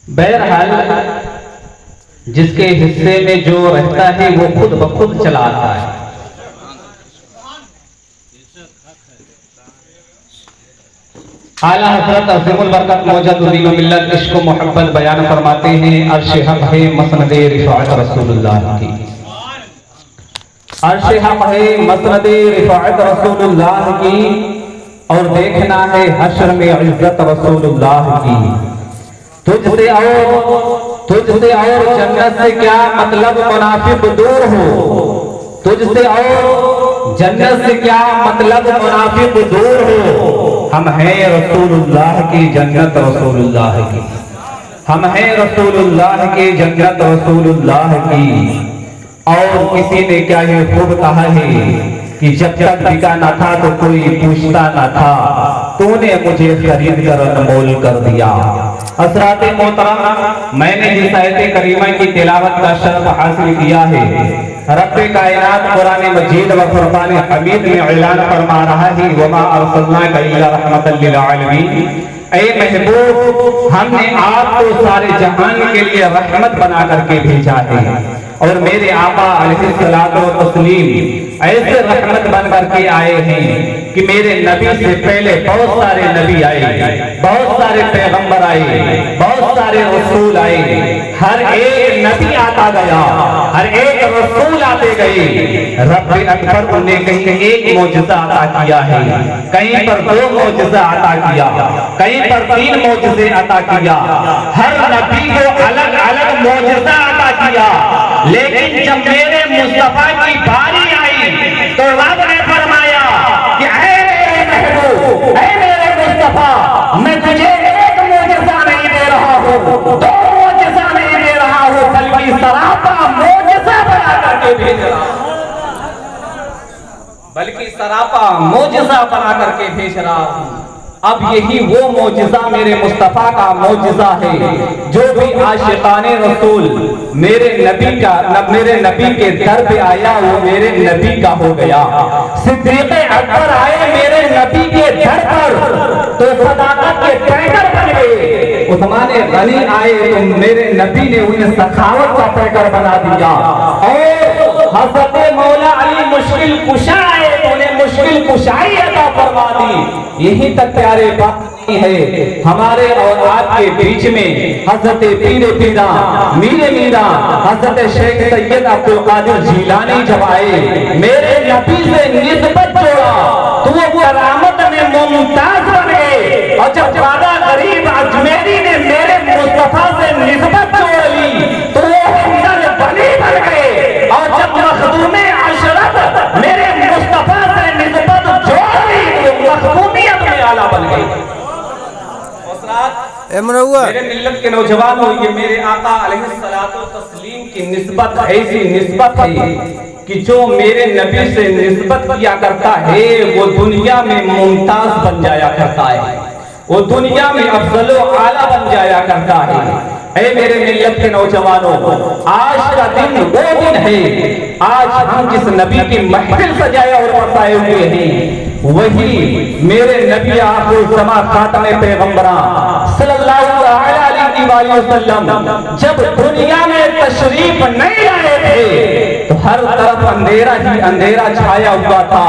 बहरहाल जिसके हिस्से में जो रहता है वो खुद ब खुद चला आता है। आला हज़रत अज़ीमुल बरकत मौजूदुद्दीन मिल्लत इश्क व मोहब्बत बयान फरमाते हैं, अर्श हक़ है मसनद रिफ़ाअत रसूलुल्लाह की। अर्श हक़ है मसनद रिफ़ाअत रसूलुल्लाह की, और देखना है हश्र में इज्जत रसूलुल्लाह की। तुझसे और जन्नत से क्या मतलब मुनाफिक दूर हो, तुझसे और जन्नत से क्या मतलब मुनाफिक दूर हो। हम हैं रसूलुल्लाह की जन्नत रसूलुल्लाह की, हम हैं रसूलुल्लाह की जन्नत रसूलुल्लाह की। और किसी ने क्या ये खूब कहा है कि जब तक बिका ना था तो कोई पूछता ना था, तूने मुझे खरीद कर अनमोल कर दिया। हज़रात मोहतरम, मैंने जिस आयत करीमा की तिलावत का शर्फ हासिल किया है, रब्बे कायनात कुरान मजीद व फुरकान हमीद में ऐलान फरमा रहा है, वमा अरसलनाका इल्ला रहमतल लिल आलमीन। ऐ महबूब, हमने आपको सारे जहान के लिए रहमत बना करके भेजा है। और मेरे आका अलैहिस्सलातो व तस्लीम ऐसे रहमत बन करके आए हैं कि मेरे नबी से पहले बहुत सारे नबी आए, बहुत सारे पैगंबर आए, बहुत सारे रसूल आए। हर एक नबी आता गया, हर एक रसूल आते गए। रब्बे अकबर ने कहीं एक मौजज़ा अता किया है, कहीं पर 2 मौजज़ा अता किया, कहीं पर 3 मौजज़े अता किया। हर नबी को अलग अलग मौजज़ा अता किया। लेकिन जब मेरे मुस्तफा की बारी आई तो रब ने फरमाया कि ऐ मेरे महबूब, ऐ मेरे मुस्तफा, मैं तुझे एक मौजज़ा नहीं दे रहा हूँ, 2 मौजज़ा नहीं दे रहा हूँ, बल्कि सरापा मौजज़ा बना करके भेज रहा हूँ, बल्कि सरापा मौजज़ा बना करके भेज रहा हूँ। अब यही वो मौजज़ा मेरे मुस्तफ़ा का मौजज़ा है। जो भी आशिक़ाने रसूल मेरे नबी के दर पे आया वो मेरे नबी का हो गया। सिद्दीक़ अकबर आए मेरे नबी के दर पर तो सदाकत के पैकर बन गए। उस्मान गनी आए तो मेरे नबी ने उन्हें सखावत का पैकर बना दिया। और हज़रत मौला अली मुश्किल कुशा आए तो उन्हें मुश्किल कुशाई अता फरमा दी। यहीं तक प्यारे बात नहीं है, हमारे और आपके बीच में हज़रत पीरे पीरा मीरे मीरा हज़रत शेख सैयद अब्दुल कादिर जीलानी जब आए मेरे नबी से निस्बत जोड़ा तो वो करामत में मुमताज बन गए। और जब बाबा गरीब अजमेरी ने मेरे मुस्तफा से निस्बत जोड़ ली तो वो हमदर्द बनी बन गए। और जब मखदूमे अशरफ मेरे मुस्तफा से निस्बत जोड़ ली तो मखदूमियत में आला बन गई। मेरे मिल्लत के नौजवानों, ये मेरे आका अलैहिस्सलातो तस्लीम की निस्बत ऐसी निस्बत है कि जो मेरे नबी से निस्बत किया करता है वो दुनिया में मुमताज बन जाया करता है, वो दुनिया में अफजलो आला बन जाया करता है। ऐ मेरे मिल्लत के नौजवानों, आज का दिन वो दिन है, आज हम जिस नबी की महफिल सजाए और बरसाए हुए हैं वही मेरे नबी आखिर ज़मा खातमे पैगंबरा सल्लल्लाहु अलैहि वसल्लम जब दुनिया में तशरीफ नहीं आए थे तो हर तरफ अंधेरा ही अंधेरा छाया हुआ था।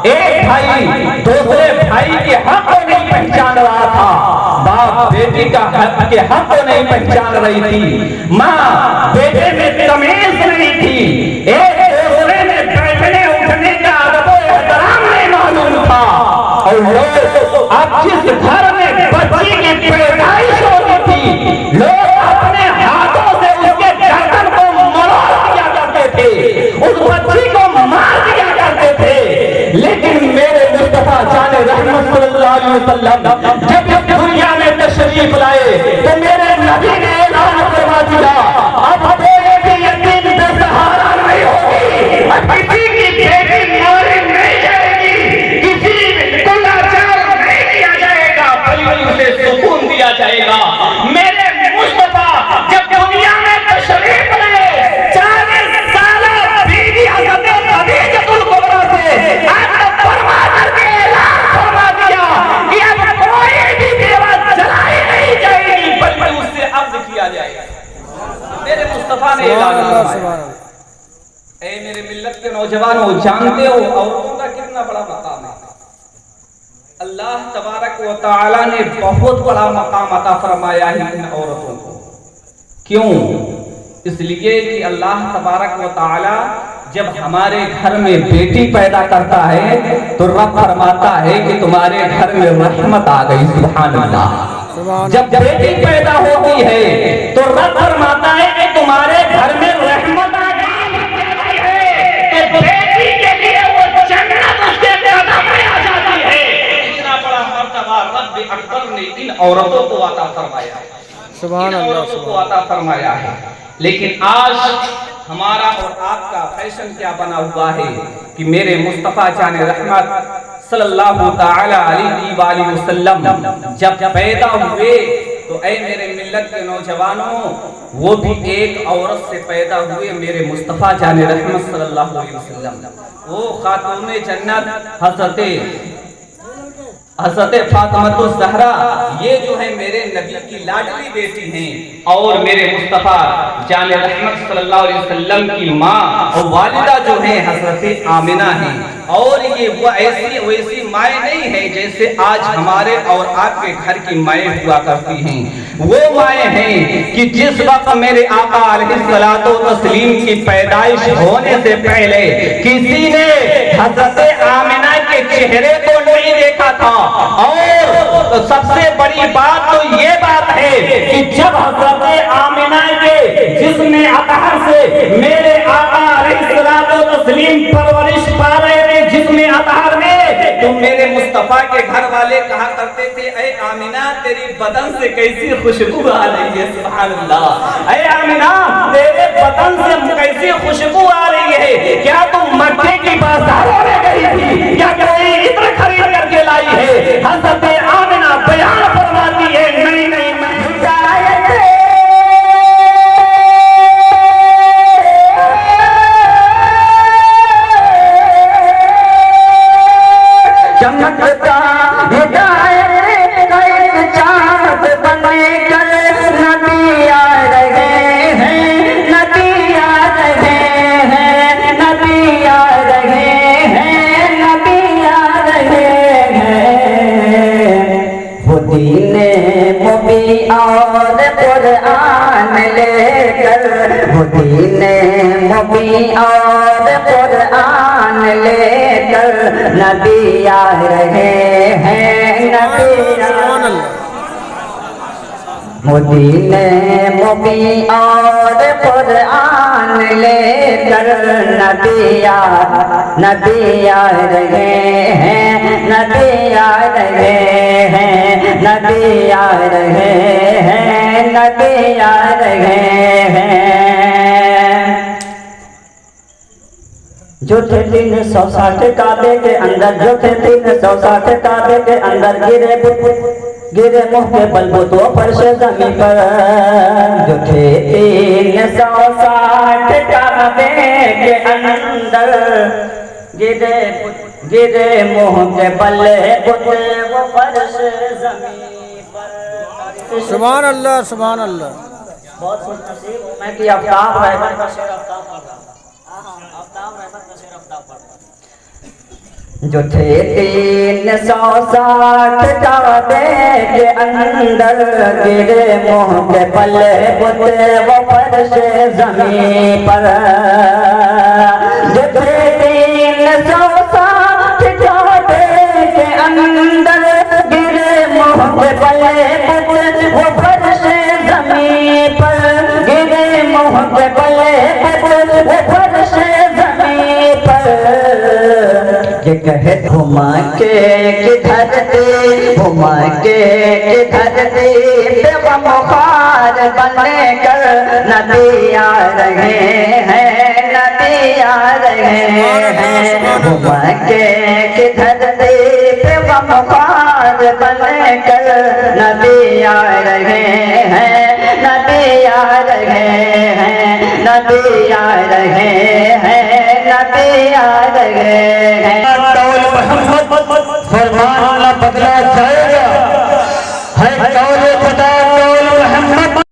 एक भाई दूसरे भाई के हक को नहीं पहचान रहा था, बाप बेटी का हक के हक को नहीं पहचान रही थी, माँ बेटे में तमीज नहीं थी, एक दूसरे में बैठने उठने का अदब एहतराम नहीं मालूम था। और लोग अब जिस घर में बच्ची की पैदाइश होती थी लोग अपने हाथों से उसके गर्दन को मरोड़ दिया करते थे, उस बच्ची को मार दिया करते थे। लेकिन मेरे मुस्तफा जाने रहमत सल्लल्लाहु अलैहि वसल्लम जब इस दुनिया में तशरीफ लाए तो मेरे नबी ने ऐलान फरमा दिया, अब कोई भी यतीम बेसहारा नहीं होगी, किसी की बेटी मारी नहीं जाएगी, किसी को लाचार नहीं दिया जाएगा, बल्कि उसे सुकून दिया जाएगा। मेरे मुस्तफा जब दुनिया में तशरीफ लाए 40 साल बीवी हज़रत खदीजतुल कुबरा से आकर फरमा करके ऐलान फरमा दिया कि अब कोई भी देवा जलाई नहीं जाएगा। मुस्तफा ने ऐलान फरमाया। ऐ मेरे मिल्लत के नौजवानों, जानते हो औरतों का कितना बड़ा मकाम है? अल्लाह तबारक व तआला ने बहुत बड़ा मकाम अता फरमाया है इन औरतों को। क्यों? इसलिए कि अल्लाह तबारक व तआला जब हमारे घर में बेटी पैदा करता है तो रब फरमाता है कि तुम्हारे घर में रहमत आ गई। सुभान अल्लाह। जब बेटी पैदा होती है तो रब फरमाता है कि तुम्हारे घर में रहमत आ गई है, तो बेटी के लिए वो जन्नत उसके कदम में आ जाती है। इतना बड़ा मर्तबा रब अकबर ने इन औरतों को अता फरमाया है। सुभान अल्लाह, को अता फरमाया है। लेकिन आज हमारा और आपका फैशन क्या बना हुआ है कि मेरे मुस्तफा जाने रहमत सल्लल्लाहु ताला अलैहि वसल्लम जब पैदा हुए तो ऐ मेरे मिल्लत के नौजवानों, वो भी एक औरत से पैदा हुए, मेरे मुस्तफा जाने रहमत सल्लल्लाहु अलैहि वसल्लम। वो खातूने जन्नत हज़रत फातिमा ज़हरा, ये जो है मेरे नबी की लाडली बेटी हैं और मेरे मुस्तफ़ा जाने रहमत सल्लल्लाहु अलैहि वसल्लम की माँ और वालिदा जो है हज़रत आमिना हैं। और ये वो ऐसी वैसी माएँ नहीं है जैसे आज हमारे और आपके घर की माएँ हुआ करती हैं। वो माएँ हैं कि जिस वक्त मेरे आका अलैहिस्सलातो तस्लीम की पैदाइश होने से पहले किसी ने हज़रत आमिना के चेहरे को नहीं देखा था। और सबसे बड़ी बात तो ये बात है कि जब हज़रत आमिना के जिस्म अतहर से मेरे आका अलैहिस्सलातो तस्लीम परवरिश पा रहे थे जिस्म अतहर में, तो मेरे मुस्तफा के घर वाले कहा करते थे, ऐ आमिना तेरी बदन से कैसी खुशबू आ रही है। सुभान अल्लाह। ऐ आमिना तेरे बदन से कैसी खुशबू आ रही है, क्या तुम मक्के की बाजारों में गई थी या कोई इत्र खरीद करके लाई है? हज़रत आमिना बयान फरमाती है, नहीं नहीं मैं चमकता हिदायत का चाँद बने कर नबी आ रहे हैं, नबी आ रहे हैं, नबी आ रहे हैं, नबी आ रहे हैं। वो दीने मुबी और कुरान लेकर, वो दीने मुबी और कुरान लेकर नबी आ रहे हैं, नबी मुदीने मुबी और कुरान लेकर नबी आ रहे हैं, नबी आ रहे हैं, नबी आ रहे हैं, नबी आ रहे हैं। जो थे 360 काबे के अंदर, जो थे 360 काबे के अंदर गिरे मुँह के बलबूतों पर से जमीन पर, जो थे 360 काबे के अंदर गिरे मुँह के बलबूते वो फर्श जमीन पर। सुभान अल्लाह, सुभान अल्लाह। बहुत खुशनसीब हूँ मैं कि आफ्ताब रहमत का शेर आफ्ताब पढ़ रहा हूँ। जो थे 360 काबे के अंदर गिरे मुँह के बलबूते वो फर्श ज़मीन पर, जो थे 360 काबे के अंदर गिरे मुँह के बलबूते वो फर्श ज़मीन पर, गिरे मुँह के बलबूते वो फर्श ज़मीन पर। ये कहे घुमा के धरती, घुमा के धरती पे वो मुखार बने कर नबी आ रहे हैं, नबी आ रहे हैं। घुमा के धरती पे वो मुखार बने कर नबी आ रहे हैं, नबी आ रहे हैं, नबी आ रहे हैं, नबी आ रहे हैं। फरमान बदला जाएगा है कौल खुदा